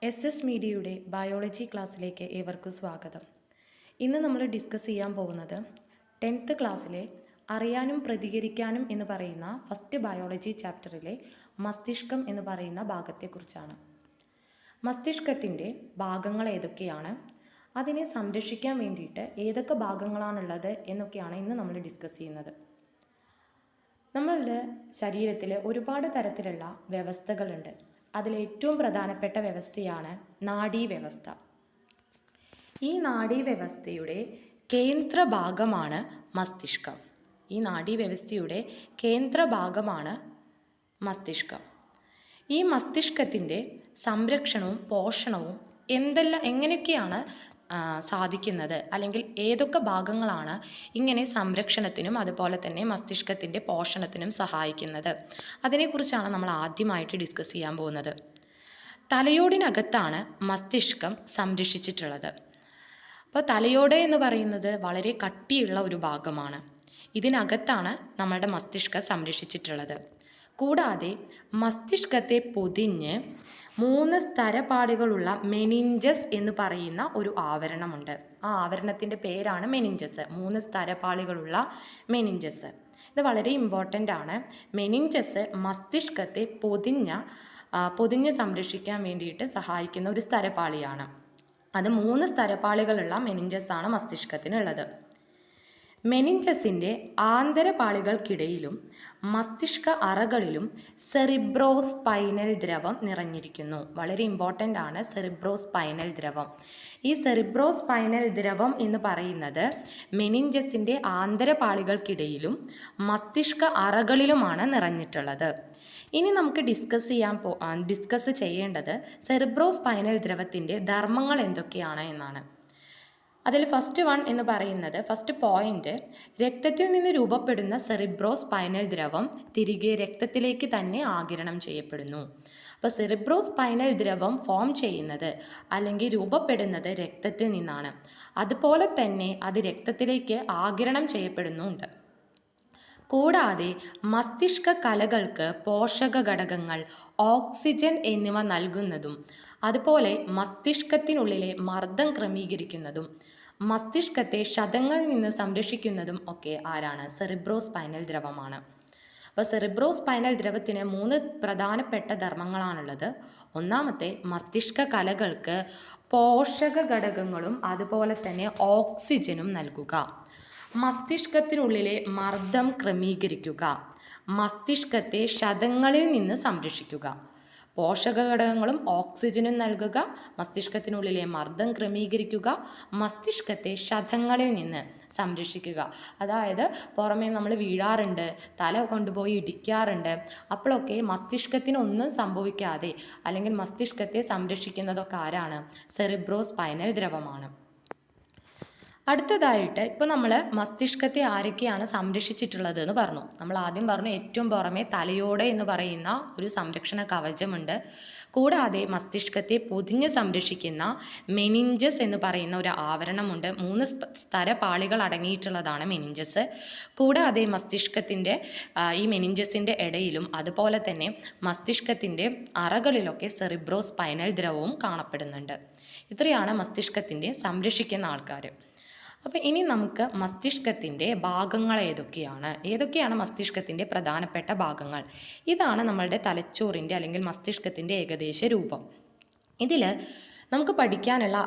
SS മീഡിയയുടെ biology ക്ലാസ്സിലേക്ക് ഏവർക്കും സ്വാഗതം. ഇന്ന് നമ്മൾ ഡിസ്കസ് ചെയ്യാൻ പോകുന്നത് 10th ക്ലാസ്സിലെ അറിയാനും പ്രതികരിക്കാനും എന്ന് പറയുന്ന ഫസ്റ്റ് ബയോളജി ചാപ്റ്ററിലെ മസ്തിഷ്കം എന്ന് പറയുന്ന ഭാഗത്തെക്കുറിച്ചാണ്. മസ്തിഷ്കത്തിൻ്റെ ഭാഗങ്ങൾ ഏതൊക്കെയാണ്, അതിനെ സംരക്ഷിക്കാൻ വേണ്ടിയിട്ട് ഏതൊക്കെ ഭാഗങ്ങളാണുള്ളത് എന്നൊക്കെയാണ് ഇന്ന് നമ്മൾ ഡിസ്കസ് ചെയ്യുന്നത്. നമ്മളുടെ ശരീരത്തിൽ ഒരുപാട് തരത്തിലുള്ള വ്യവസ്ഥകളുണ്ട്. അതിലേറ്റവും പ്രധാനപ്പെട്ട വ്യവസ്ഥയാണ് നാഡീവ്യവസ്ഥ. ഈ നാഡീവ്യവസ്ഥയുടെ കേന്ദ്രഭാഗമാണ് മസ്തിഷ്കം. ഈ നാഡീവ്യവസ്ഥയുടെ കേന്ദ്രഭാഗമാണ് മസ്തിഷ്കം. ഈ മസ്തിഷ്കത്തിൻ്റെ സംരക്ഷണവും പോഷണവും എങ്ങനെയൊക്കെയാണ് സാധിക്കുന്നത്, അല്ലെങ്കിൽ ഏതൊക്കെ ഭാഗങ്ങളാണ് ഇങ്ങനെ സംരക്ഷണത്തിനും അതുപോലെ തന്നെ മസ്തിഷ്കത്തിൻ്റെ പോഷണത്തിനും സഹായിക്കുന്നത്, അതിനെക്കുറിച്ചാണ് നമ്മൾ ആദ്യമായിട്ട് ഡിസ്കസ് ചെയ്യാൻ പോകുന്നത്. തലയോടിനകത്താണ് മസ്തിഷ്കം സംരക്ഷിച്ചിട്ടുള്ളത്. അപ്പോൾ തലയോട് എന്ന് പറയുന്നത് വളരെ കട്ടിയുള്ള ഒരു ഭാഗമാണ്. ഇതിനകത്താണ് നമ്മളുടെ മസ്തിഷ്കം സംരക്ഷിച്ചിട്ടുള്ളത്. കൂടാതെ മസ്തിഷ്കത്തെ പൊതിഞ്ഞ് 3 സ്തരപാളികളുള്ള മെനിഞ്ചസ് എന്ന് പറയുന്ന ഒരു ആവരണമുണ്ട്. ആ ആവരണത്തിൻ്റെ പേരാണ് മെനിഞ്ചസ്. 3 സ്തരപാളികളുള്ള മെനിഞ്ചസ്. ഇത് വളരെ ഇമ്പോർട്ടൻ്റ് ആണ്. മെനിഞ്ചസ് മസ്തിഷ്കത്തെ പൊതിഞ്ഞ് സംരക്ഷിക്കാൻ വേണ്ടിയിട്ട് സഹായിക്കുന്ന ഒരു സ്തരപാളിയാണ്. അത് 3 സ്തരപാളികളുള്ള മെനിഞ്ചസ് ആണ് മസ്തിഷ്കത്തിനുള്ളത്. മെനിഞ്ചസിൻ്റെ ആന്തരപാളികൾക്കിടയിലും മസ്തിഷ്ക അറകളിലും സെറിബ്രോസ്പൈനൽ ദ്രവം നിറഞ്ഞിരിക്കുന്നു. വളരെ ഇമ്പോർട്ടൻ്റ് ആണ് സെറിബ്രോസ്പൈനൽ ദ്രവം. ഈ സെറിബ്രോസ്പൈനൽ ദ്രവം എന്ന് പറയുന്നത് മെനിഞ്ചസിൻ്റെ ആന്തരപാളികൾക്കിടയിലും മസ്തിഷ്ക അറകളിലുമാണ് നിറഞ്ഞിട്ടുള്ളത്. ഇനി നമുക്ക് ഡിസ്കസ് ചെയ്യേണ്ടത് സെറിബ്രോസ്പൈനൽ ദ്രവത്തിൻ്റെ ധർമ്മങ്ങൾ എന്തൊക്കെയാണ് എന്നാണ്. അതിൽ ഫസ്റ്റ് പോയിന്റ്, രക്തത്തിൽ നിന്ന് രൂപപ്പെടുന്ന സെറിബ്രോസ്പൈനൽ ദ്രവം തിരികെ രക്തത്തിലേക്ക് തന്നെ ആഗിരണം ചെയ്യപ്പെടുന്നു. അപ്പോൾ സെറിബ്രോസ്പൈനൽ ദ്രവം ഫോം ചെയ്യുന്നത് അല്ലെങ്കിൽ രൂപപ്പെടുന്നത് രക്തത്തിൽ നിന്നാണ്. അതുപോലെ തന്നെ അത് രക്തത്തിലേക്ക് ആഗിരണം ചെയ്യപ്പെടുന്നുണ്ട്. കൂടാതെ മസ്തിഷ്ക കലകൾക്ക് പോഷക ഘടകങ്ങൾ, ഓക്സിജൻ എന്നിവ നൽകുന്നതും അതുപോലെ മസ്തിഷ്കത്തിനുള്ളിലെ മർദ്ദം ക്രമീകരിക്കുന്നതും മസ്തിഷ്കത്തെ ക്ഷതങ്ങളിൽ നിന്ന് സംരക്ഷിക്കുന്നതും ഒക്കെ ആരാണ്? സെറിബ്രോസ്പൈനൽ ദ്രവമാണ്. അപ്പോൾ സെറിബ്രോസ്പൈനൽ ദ്രവത്തിന് 3 പ്രധാനപ്പെട്ട ധർമ്മങ്ങളാണുള്ളത്. ഒന്നാമത്തെ, മസ്തിഷ്ക കലകൾക്ക് പോഷക ഘടകങ്ങളും അതുപോലെ തന്നെ ഓക്സിജനും നൽകുക, മസ്തിഷ്കത്തിനുള്ളിലെ മർദ്ദം ക്രമീകരിക്കുക, മസ്തിഷ്കത്തെ ക്ഷതങ്ങളിൽ നിന്ന് സംരക്ഷിക്കുക. പോഷക ഘടകങ്ങളും ഓക്സിജനും നൽകുക, മസ്തിഷ്കത്തിനുള്ളിലെ മർദ്ദം ക്രമീകരിക്കുക, മസ്തിഷ്കത്തെ ക്ഷതങ്ങളിൽ നിന്ന് സംരക്ഷിക്കുക. അതായത് പുറമേ നമ്മൾ വീഴാറുണ്ട്, തല കൊണ്ടുപോയി ഇടിക്കാറുണ്ട്. അപ്പോഴൊക്കെ മസ്തിഷ്കത്തിനൊന്നും സംഭവിക്കാതെ അല്ലെങ്കിൽ മസ്തിഷ്കത്തെ സംരക്ഷിക്കുന്നതൊക്കെ ആരാണ്? സെറിബ്രോസ്പൈനൽ ദ്രവമാണ്. അടുത്തതായിട്ട് ഇപ്പോൾ നമ്മൾ മസ്തിഷ്കത്തെ ആരൊക്കെയാണ് സംരക്ഷിച്ചിട്ടുള്ളത് എന്ന് പറഞ്ഞു. നമ്മൾ ആദ്യം പറഞ്ഞു ഏറ്റവും പുറമെ തലയോട് എന്ന് പറയുന്ന ഒരു സംരക്ഷണ കവചമുണ്ട്. കൂടാതെ മസ്തിഷ്കത്തെ പൊതിഞ്ഞ് സംരക്ഷിക്കുന്ന മെനിഞ്ചസ് എന്ന് പറയുന്ന ഒരു ആവരണമുണ്ട്. 3 സ്തരപാളികൾ അടങ്ങിയിട്ടുള്ളതാണ് മെനിഞ്ചസ്. കൂടാതെ മസ്തിഷ്കത്തിൻ്റെ ഈ മെനിഞ്ചസിൻ്റെ ഇടയിലും അതുപോലെ തന്നെ മസ്തിഷ്കത്തിൻ്റെ അറകളിലൊക്കെ സെറിബ്രോസ്പൈനൽ ദ്രവവും കാണപ്പെടുന്നുണ്ട്. ഇത്രയാണ് മസ്തിഷ്കത്തിൻ്റെ സംരക്ഷിക്കുന്ന ആൾക്കാർ. അപ്പോൾ ഇനി നമുക്ക് മസ്തിഷ്കത്തിൻ്റെ ഭാഗങ്ങൾ ഏതൊക്കെയാണ് മസ്തിഷ്കത്തിൻ്റെ പ്രധാനപ്പെട്ട ഭാഗങ്ങൾ. ഇതാണ് നമ്മളുടെ തലച്ചോറിൻ്റെ അല്ലെങ്കിൽ മസ്തിഷ്കത്തിൻ്റെ ഏകദേശ രൂപം. ഇതിൽ നമുക്ക് പഠിക്കാനുള്ള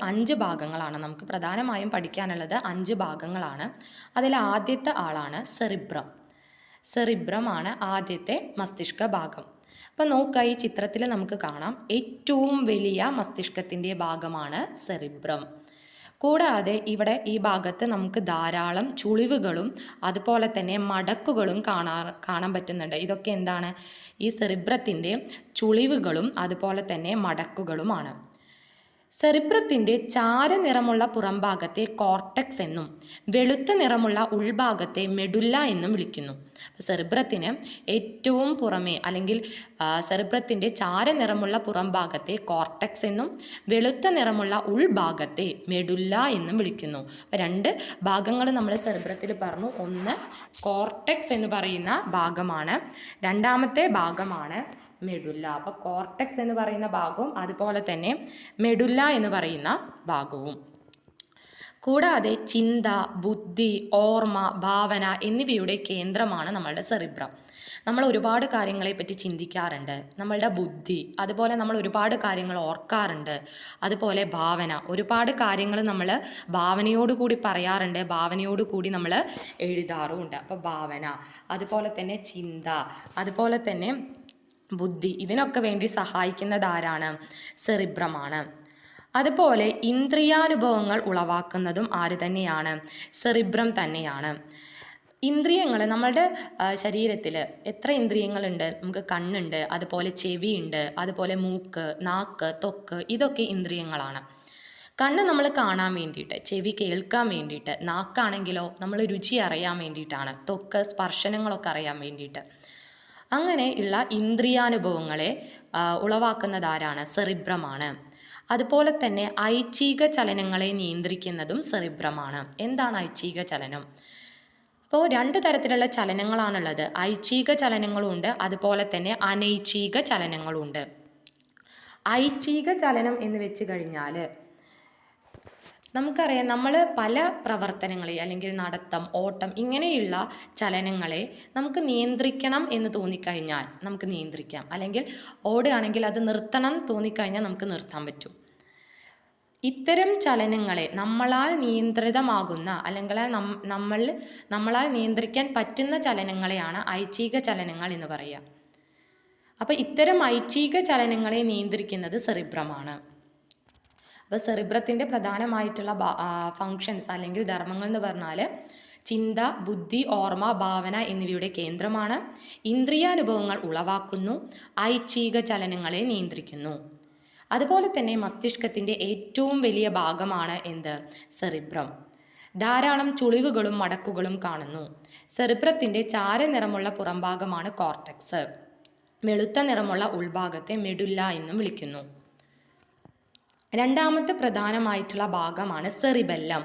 5 ഭാഗങ്ങളാണ്. നമുക്ക് പ്രധാനമായും പഠിക്കാനുള്ളത് 5 ഭാഗങ്ങളാണ്. അതിൽ ആദ്യത്തെ ആളാണ് സെറിബ്രമാണ് ആദ്യത്തെ മസ്തിഷ്ക ഭാഗം. അപ്പോൾ നോക്കുക, ഈ ചിത്രത്തിൽ നമുക്ക് കാണാം ഏറ്റവും വലിയ മസ്തിഷ്കത്തിൻ്റെ ഭാഗമാണ് സെറിബ്രം. കൂടാതെ ഇവിടെ ഈ ഭാഗത്ത് നമുക്ക് ധാരാളം ചുളിവുകളും അതുപോലെ തന്നെ മടക്കുകളും കാണാൻ പറ്റുന്നുണ്ട്. ഇതൊക്കെ എന്താണ്? ഈ സെറിബ്രത്തിൻ്റെ ചുളിവുകളും അതുപോലെ തന്നെ മടക്കുകളുമാണ്. സെറിബ്രത്തിൻ്റെ ചാരനിറമുള്ള പുറംഭാഗത്തെ കോർട്ടെക്സ് എന്നും വെളുത്ത നിറമുള്ള ഉൾഭാഗത്തെ മെഡുല്ല എന്നും വിളിക്കുന്നു. സെറിബ്രത്തിന് ഏറ്റവും പുറമേ അല്ലെങ്കിൽ സെറിബ്രത്തിൻ്റെ ചാരനിറമുള്ള പുറംഭാഗത്തെ കോർട്ടെക്സ് എന്നും വെളുത്ത നിറമുള്ള ഉൾഭാഗത്തെ മെഡുല്ല എന്നും വിളിക്കുന്നു. അപ്പോൾ 2 ഭാഗങ്ങൾ നമ്മൾ സെറിബ്രത്തിൽ പറഞ്ഞു. ഒന്ന് കോർട്ടെക്സ് എന്ന് പറയുന്ന ഭാഗമാണ്, രണ്ടാമത്തെ ഭാഗമാണ് മെഡുല്ല. അപ്പോൾ കോർട്ടെക്സ് എന്ന് പറയുന്ന ഭാഗവും അതുപോലെ തന്നെ മെഡുല്ല എന്ന് പറയുന്ന ഭാഗവും. കൂടാതെ ചിന്ത, ബുദ്ധി, ഓർമ്മ, ഭാവന എന്നിവയുടെ കേന്ദ്രമാണ് നമ്മളുടെ സെറിബ്രം. നമ്മൾ ഒരുപാട് കാര്യങ്ങളെപ്പറ്റി ചിന്തിക്കാറുണ്ട്. നമ്മളുടെ ബുദ്ധി, അതുപോലെ നമ്മൾ ഒരുപാട് കാര്യങ്ങൾ ഓർക്കാറുണ്ട്. അതുപോലെ ഭാവന, ഒരുപാട് കാര്യങ്ങൾ നമ്മൾ ഭാവനയോടുകൂടി പറയാറുണ്ട്, ഭാവനയോടുകൂടി നമ്മൾ എഴുതാറുമുണ്ട്. അപ്പോൾ ഭാവന, അതുപോലെ തന്നെ ചിന്ത, അതുപോലെ തന്നെ ബുദ്ധി, ഇതിനൊക്കെ വേണ്ടി സഹായിക്കുന്നത് ആരാണ്? സെറിബ്രമാണ്. അതുപോലെ ഇന്ദ്രിയാനുഭവങ്ങൾ ഉളവാക്കുന്നതും ആര് തന്നെയാണ്? സെറിബ്രം തന്നെയാണ്. ഇന്ദ്രിയങ്ങൾ നമ്മളുടെ ശരീരത്തിൽ എത്ര ഇന്ദ്രിയങ്ങളുണ്ട്? നമുക്ക് കണ്ണുണ്ട്, അതുപോലെ ചെവിയുണ്ട്, അതുപോലെ മൂക്ക്, നാക്ക്, ത്വക്ക്, ഇതൊക്കെ ഇന്ദ്രിയങ്ങളാണ്. കണ്ണ് നമ്മൾ കാണാൻ വേണ്ടിയിട്ട്, ചെവി കേൾക്കാൻ വേണ്ടിയിട്ട്, നാക്കാണെങ്കിലോ നമ്മൾ രുചി അറിയാൻ വേണ്ടിയിട്ടാണ്, ത്വക്ക് സ്പർശനങ്ങളൊക്കെ അറിയാൻ വേണ്ടിയിട്ട്. അങ്ങനെയുള്ള ഇന്ദ്രിയാനുഭവങ്ങളെ ഉളവാക്കുന്നതാരാണ്? സെറിബ്രമാണ്. അതുപോലെ തന്നെ ഐച്ഛിക ചലനങ്ങളെ നിയന്ത്രിക്കുന്നതും സെറിബ്രമാണ്. എന്താണ് ഐച്ഛിക ചലനം? അപ്പോൾ 2 തരത്തിലുള്ള ചലനങ്ങളാണുള്ളത്. ഐച്ഛിക ചലനങ്ങളുണ്ട്, അതുപോലെ തന്നെ അനൈച്ഛിക ചലനങ്ങളുണ്ട്. ഐച്ഛിക ചലനം എന്ന് വെച്ച് കഴിഞ്ഞാൽ നമുക്കറിയാം, നമ്മൾ പല പ്രവർത്തനങ്ങളെ അല്ലെങ്കിൽ നടത്തം, ഓട്ടം, ഇങ്ങനെയുള്ള ചലനങ്ങളെ നമുക്ക് നിയന്ത്രിക്കണം എന്ന് തോന്നിക്കഴിഞ്ഞാൽ നമുക്ക് നിയന്ത്രിക്കാം. അല്ലെങ്കിൽ ഓടുകയാണെങ്കിൽ അത് നിർത്തണം തോന്നിക്കഴിഞ്ഞാൽ നമുക്ക് നിർത്താൻ പറ്റും. ഇത്തരം ചലനങ്ങളെ നമ്മളാൽ നിയന്ത്രിതമാകുന്ന അല്ലെങ്കിൽ നമ്മളാൽ നിയന്ത്രിക്കാൻ പറ്റുന്ന ചലനങ്ങളെയാണ് ഐച്ഛിക ചലനങ്ങൾ എന്ന് പറയുക. അപ്പോൾ ഇത്തരം ഐച്ഛിക ചലനങ്ങളെ നിയന്ത്രിക്കുന്നത് സെറിബ്രമാണ്. അപ്പോൾ സെറിബ്രത്തിൻ്റെ പ്രധാനമായിട്ടുള്ള ഫങ്ഷൻസ് അല്ലെങ്കിൽ ധർമ്മങ്ങൾ എന്ന് പറഞ്ഞാൽ ചിന്ത, ബുദ്ധി, ഓർമ്മ, ഭാവന എന്നിവയുടെ കേന്ദ്രമാണ്. ഇന്ദ്രിയാനുഭവങ്ങൾ ഉളവാക്കുന്നു, ഐച്ഛിക ചലനങ്ങളെ നിയന്ത്രിക്കുന്നു. അതുപോലെ തന്നെ മസ്തിഷ്കത്തിൻ്റെ ഏറ്റവും വലിയ ഭാഗമാണ് എന്ത്? സെറിബ്രം. ധാരാളം ചുളിവുകളും മടക്കുകളും കാണുന്നു. സെറിബ്രത്തിൻ്റെ ചാരനിറമുള്ള പുറംഭാഗമാണ് കോർട്ടെക്സ്. വെളുത്ത നിറമുള്ള ഉൾഭാഗത്തെ മെഡുല്ല എന്നും വിളിക്കുന്നു. രണ്ടാമത്തെ പ്രധാനമായിട്ടുള്ള ഭാഗമാണ് സെറിബെല്ലം.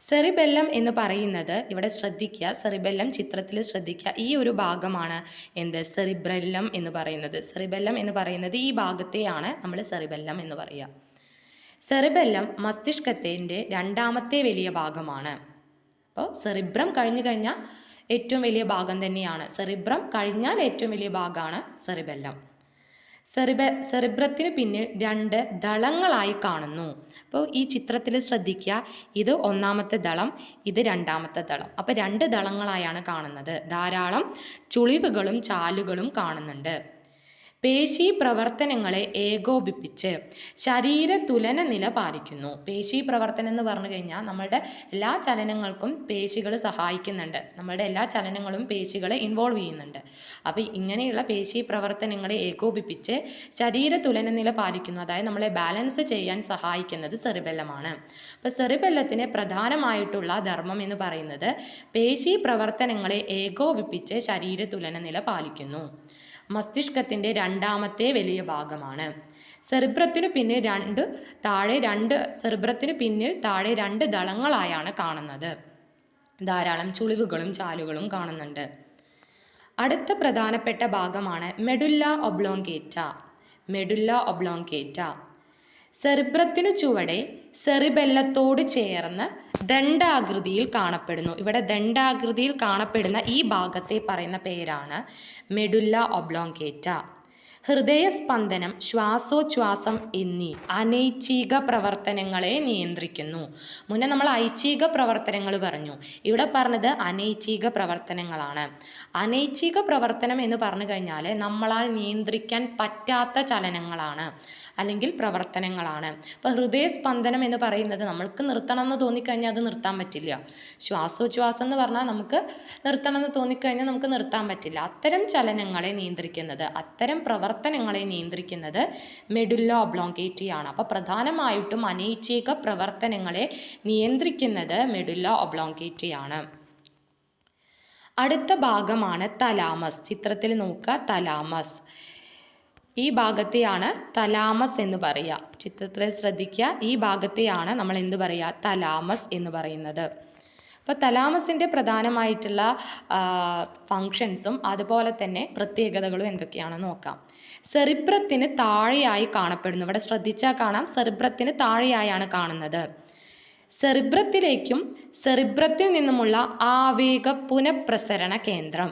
സെറിബെല്ലം എന്ന് പറയുന്നത്, ഇവിടെ ശ്രദ്ധിക്കുക, സെറിബെല്ലം ചിത്രത്തിൽ ശ്രദ്ധിക്കുക, ഈ ഒരു ഭാഗമാണ് എന്ത്? സെറിബ്രെല്ലം എന്ന് പറയുന്നത്. സെറിബെല്ലം എന്ന് പറയുന്നത് ഈ ഭാഗത്തെയാണ് നമ്മൾ സെറിബെല്ലം എന്ന് പറയുക. സെറിബെല്ലം മസ്തിഷ്കത്തിൻ്റെ രണ്ടാമത്തെ വലിയ ഭാഗമാണ്. അപ്പോൾ സെറിബ്രം കഴിഞ്ഞു കഴിഞ്ഞാൽ ഏറ്റവും വലിയ ഭാഗം തന്നെയാണ്. സെറിബ്രം കഴിഞ്ഞാൽ ഏറ്റവും വലിയ ഭാഗമാണ് സെറിബെല്ലം. സെറിബ്രത്തിന് പിന്നിൽ 2 ദളങ്ങളായി കാണുന്നു. അപ്പോൾ ഈ ചിത്രത്തിൽ ശ്രദ്ധിക്കുക, ഇത് ഒന്നാമത്തെ ദളം, ഇത് രണ്ടാമത്തെ ദളം. അപ്പോൾ 2 ദളങ്ങളായാണ് കാണുന്നത്. ധാരാളം ചുളിവുകളും ചാലുകളും കാണുന്നുണ്ട്. പേശി പ്രവർത്തനങ്ങളെ ഏകോപിപ്പിച്ച് ശരീര തുലന നില പാലിക്കുന്നു. പേശി പ്രവർത്തനം എന്ന് പറഞ്ഞു കഴിഞ്ഞാൽ നമ്മളുടെ എല്ലാ ചലനങ്ങൾക്കും പേശികൾ സഹായിക്കുന്നുണ്ട്. നമ്മളുടെ എല്ലാ ചലനങ്ങളും പേശികളെ ഇൻവോൾവ് ചെയ്യുന്നുണ്ട്. അപ്പോൾ ഇങ്ങനെയുള്ള പേശി പ്രവർത്തനങ്ങളെ ഏകോപിപ്പിച്ച് ശരീര തുലന നില പാലിക്കുന്നു. അതായത് നമ്മളെ ബാലൻസ് ചെയ്യാൻ സഹായിക്കുന്നത് സെറിബെല്ലമാണ്. അപ്പോൾ സെറിബെല്ലത്തിന് പ്രധാനമായിട്ടുള്ള ധർമ്മം എന്ന് പറയുന്നത് പേശി പ്രവർത്തനങ്ങളെ ഏകോപിപ്പിച്ച് ശരീര തുലന നില പാലിക്കുന്നു. മസ്തിഷ്കത്തിൻ്റെ രണ്ടാമത്തെ വലിയ ഭാഗമാണ്. സെറിബ്രത്തിനു പിന്നിൽ താഴെ 2 ദളങ്ങളായാണ് കാണുന്നത്. ധാരാളം ചുളിവുകളും ചാലുകളും കാണുന്നുണ്ട്. അടുത്ത പ്രധാനപ്പെട്ട ഭാഗമാണ് മെഡുല്ല ഒബ്ലോങ്കേറ്റ. മെഡുല്ല ഒബ്ലോങ്കേറ്റ സെറിബ്രത്തിനു ചുവടെ സെറിബെല്ലത്തോട് ചേർന്ന് ദണ്ഡാകൃതിയിൽ കാണപ്പെടുന്നു. ഇവിടെ ദണ്ഡാകൃതിയിൽ കാണപ്പെടുന്ന ഈ ഭാഗത്തെ പറയുന്ന പേരാണ് മെഡുല്ല ഒബ്ലോങ്കേറ്റ. ഹൃദയസ്പന്ദനം, ശ്വാസോച്ഛ്വാസം എന്നീ അനൈച്ഛിക പ്രവർത്തനങ്ങളെ നിയന്ത്രിക്കുന്നു. മുന്നേ നമ്മൾ ഐച്ഛിക പ്രവർത്തനങ്ങൾ പറഞ്ഞു, ഇവിടെ പറഞ്ഞത് അനൈച്ഛിക പ്രവർത്തനങ്ങളാണ്. അനൈച്ഛിക പ്രവർത്തനം എന്ന് പറഞ്ഞു കഴിഞ്ഞാൽ നമ്മളാൽ നിയന്ത്രിക്കാൻ പറ്റാത്ത ചലനങ്ങളാണ് അല്ലെങ്കിൽ പ്രവർത്തനങ്ങളാണ്. അപ്പോൾ ഹൃദയസ്പന്ദനം എന്ന് പറയുന്നത് നമ്മൾക്ക് നിർത്തണം എന്ന് തോന്നിക്കഴിഞ്ഞാൽ അത് നിർത്താൻ പറ്റില്ല. ശ്വാസോച്ഛ്വാസം എന്ന് പറഞ്ഞാൽ നമുക്ക് നിർത്തണം എന്ന് തോന്നിക്കഴിഞ്ഞാൽ നമുക്ക് നിർത്താൻ പറ്റില്ല. അത്തരം ചലനങ്ങളെ നിയന്ത്രിക്കുന്നത്, അത്തരം പ്രവർത്തനങ്ങളെ നിയന്ത്രിക്കുന്നത് മെഡുല്ല ഒബ്ലോങ്കേറ്റയാണ്. അപ്പോൾ പ്രധാനമായിട്ടും അനൈച്ഛിക പ്രവർത്തനങ്ങളെ നിയന്ത്രിക്കുന്നത് മെഡുല്ല ഒബ്ലോങ്കേറ്റയാണ്. അടുത്ത ഭാഗമാണ് തലാമസ്. ചിത്രത്തിൽ നോക്കുക, തലാമസ്. ഈ ഭാഗത്തെയാണ് തലാമസ് എന്ന് പറയുക. ചിത്രത്തിൽ ശ്രദ്ധിക്കുക, ഈ ഭാഗത്തെയാണ് നമ്മൾ എന്ത് പറയുക? തലാമസ് എന്ന് പറയുന്നത്. അപ്പോൾ തലാമസിൻ്റെ പ്രധാനമായിട്ടുള്ള ഫങ്ഷൻസും അതുപോലെ തന്നെ പ്രത്യേകതകളും എന്തൊക്കെയാണെന്ന് നോക്കാം. സെറിബ്രത്തിന് താഴെയായി കാണപ്പെടുന്നു. ഇവിടെ ശ്രദ്ധിച്ചാൽ കാണാം, സെറിബ്രത്തിന് താഴെയായാണ് കാണുന്നത്. സെറിബ്രത്തിലേക്കും സെറിബ്രത്തിൽ നിന്നുമുള്ള ആവേഗ പുനഃപ്രസരണ കേന്ദ്രം.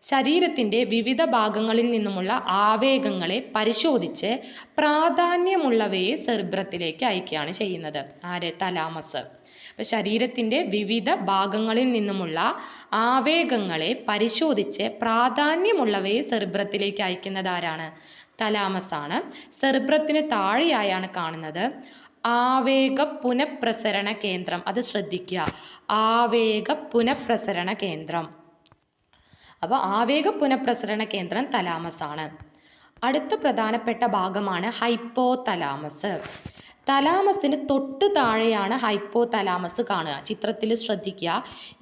ശരീരത്തിൻ്റെ വിവിധ ഭാഗങ്ങളിൽ നിന്നുമുള്ള ആവേഗങ്ങളെ പരിശോധിച്ച് പ്രാധാന്യമുള്ളവയെ സെറിബ്രത്തിലേക്ക് അയക്കുകയാണ് ചെയ്യുന്നത്. ആര്? തലാമസ്. അപ്പോൾ ശരീരത്തിൻ്റെ വിവിധ ഭാഗങ്ങളിൽ നിന്നുമുള്ള ആവേഗങ്ങളെ പരിശോധിച്ച് പ്രാധാന്യമുള്ളവയെ സെറിബ്രത്തിലേക്ക് അയക്കുന്നത് ആരാണ്? തലാമസ് ആണ്. സെറിബ്രത്തിന് താഴെയായാണ് കാണുന്നത് ആവേഗ പുനഃപ്രസരണ കേന്ദ്രം. അത് ശ്രദ്ധിക്കുക, ആവേഗ പുനഃപ്രസരണ കേന്ദ്രം. അപ്പോൾ ആവേഗ പുനഃപ്രസരണ കേന്ദ്രം തലാമസ് ആണ്. അടുത്ത പ്രധാനപ്പെട്ട ഭാഗമാണ് ഹൈപ്പോ തലാമസ്. തലാമസിന് തൊട്ട് താഴെയാണ് ഹൈപ്പോ തലാമസ് കാണുക. ചിത്രത്തിൽ ശ്രദ്ധിക്കുക,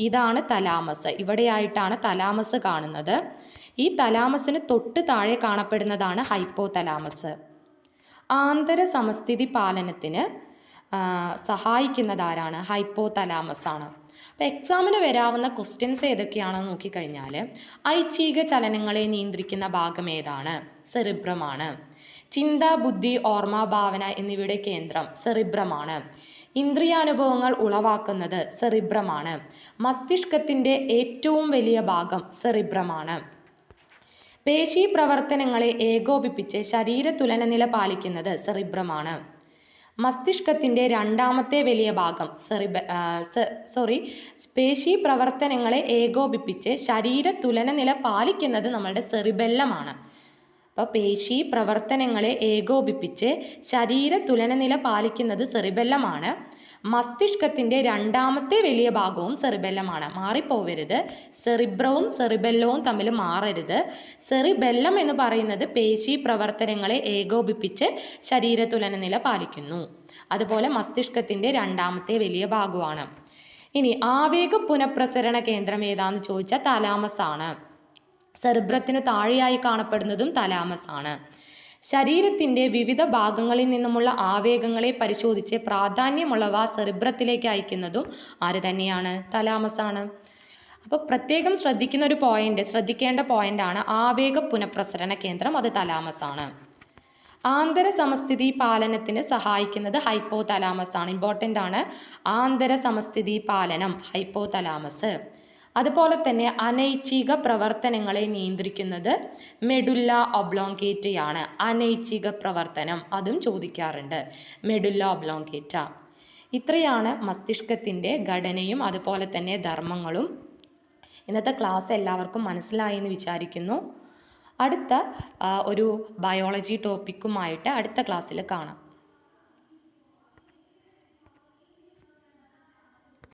ഇതാണ് തലാമസ്. ഇവിടെയായിട്ടാണ് തലാമസ് കാണുന്നത്. ഈ തലാമസിന് തൊട്ട് താഴെ കാണപ്പെടുന്നതാണ് ഹൈപ്പോ തലാമസ്. ആന്തര സമസ്ഥിതി പാലനത്തിന് സഹായിക്കുന്നതാരാണ്? ഹൈപ്പോ തലാമസ് ആണ്. അപ്പോൾ എക്സാമിന് വരാവുന്ന ക്വസ്റ്റ്യൻസ് ഏതൊക്കെയാണെന്ന് നോക്കിക്കഴിഞ്ഞാൽ, ഐച്ഛിക ചലനങ്ങളെ നിയന്ത്രിക്കുന്ന ഭാഗം ഏതാണ്? സെറിബ്രമാണ്. ചിന്ത, ബുദ്ധി, ഓർമ്മ, ഭാവന എന്നിവയുടെ കേന്ദ്രം സെറിബ്രമാണ്. ഇന്ദ്രിയാനുഭവങ്ങൾ ഉളവാക്കുന്നത് സെറിബ്രമാണ്. മസ്തിഷ്കത്തിൻ്റെ ഏറ്റവും വലിയ ഭാഗം സെറിബ്രമാണ്. പേശി പ്രവർത്തനങ്ങളെ ഏകോപിപ്പിച്ച് ശരീര തുലനനില പാലിക്കുന്നത് സെറിബ്രമാണ്. മസ്തിഷ്കത്തിൻ്റെ രണ്ടാമത്തെ വലിയ ഭാഗം പേശി പ്രവർത്തനങ്ങളെ ഏകോപിപ്പിച്ച് ശരീര തുലനനില പാലിക്കുന്നത് നമ്മളുടെ സെറിബെല്ലമാണ്. അപ്പോൾ പേശി പ്രവർത്തനങ്ങളെ ഏകോപിപ്പിച്ച് ശരീര തുലനനില പാലിക്കുന്നത് സെറിബെല്ലമാണ്. മസ്തിഷ്കത്തിൻ്റെ രണ്ടാമത്തെ വലിയ ഭാഗവും സെറിബെല്ലമാണ്. മാറിപ്പോവരുത്, സെറിബ്രവും സെറിബെല്ലവും തമ്മിൽ മാറരുത്. സെറിബെല്ലം എന്ന് പറയുന്നത് പേശി പ്രവർത്തനങ്ങളെ ഏകോപിപ്പിച്ച് ശരീര തുലനനില പാലിക്കുന്നു. അതുപോലെ മസ്തിഷ്കത്തിൻ്റെ രണ്ടാമത്തെ വലിയ ഭാഗമാണ്. ഇനി ആവേഗ പുനഃപ്രസരണ കേന്ദ്രം ഏതാണെന്ന് ചോദിച്ചാൽ തലാമസ് ആണ്. സെറിബ്രത്തിന് താഴെയായി കാണപ്പെടുന്നതും തലാമസ് ആണ്. ശരീരത്തിൻ്റെ വിവിധ ഭാഗങ്ങളിൽ നിന്നുമുള്ള ആവേഗങ്ങളെ പരിശോധിച്ച് പ്രാധാന്യമുള്ളവ സെറിബ്രത്തിലേക്ക് അയക്കുന്നതും ആര് തന്നെയാണ്? തലാമസ് ആണ്. അപ്പോൾ പ്രത്യേകം ശ്രദ്ധിക്കേണ്ട പോയിന്റാണ് ആവേഗ പുനഃപ്രസരണ കേന്ദ്രം, അത് തലാമസ് ആണ്. ആന്തര സമസ്ഥിതി പാലനത്തിന് സഹായിക്കുന്നത് ഹൈപ്പോ തലാമസ് ആണ്. ഇമ്പോർട്ടൻ്റ് ആണ്, ആന്തര സമസ്ഥിതി പാലനം ഹൈപ്പോ തലാമസ്. അതുപോലെ തന്നെ അനൈച്ഛിക പ്രവർത്തനങ്ങളെ നിയന്ത്രിക്കുന്നത് മെഡുല്ല ഒബ്ലോങ്കേറ്റ ആണ്. അനൈച്ഛിക പ്രവർത്തനം അതും ചോദിക്കാറുണ്ട്, മെഡുല്ല ഒബ്ലോങ്കേറ്റ. ഇത്രയാണ് മസ്തിഷ്കത്തിൻ്റെ ഘടനയും അതുപോലെ തന്നെ ധർമ്മങ്ങളും. ഇന്നത്തെ ക്ലാസ് എല്ലാവർക്കും മനസ്സിലായി എന്ന് വിചാരിക്കുന്നു. അടുത്ത ഒരു ബയോളജി ടോപ്പിക്കുമായിട്ട് അടുത്ത ക്ലാസ്സിൽ കാണാം.